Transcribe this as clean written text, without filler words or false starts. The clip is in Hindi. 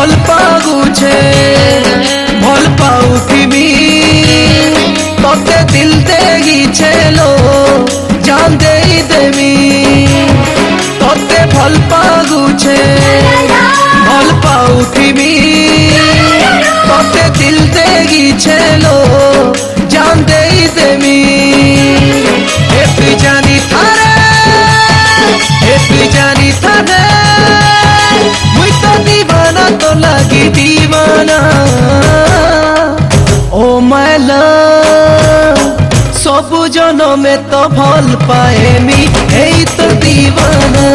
भल पागुछे भल पाउथिबी तोते दिल देगी छेलो जान दे देवी तोते भल पागुछे भल पाउथिबी तोते दिल देगी छेलो जान दे देवी ए तुई जानी थारे ए तुई जानी थारे मुई तो दीवाना तो लगी दीवाना ओ माय लव सबु जनमे तो भल पाएमी एई तो दीवाना।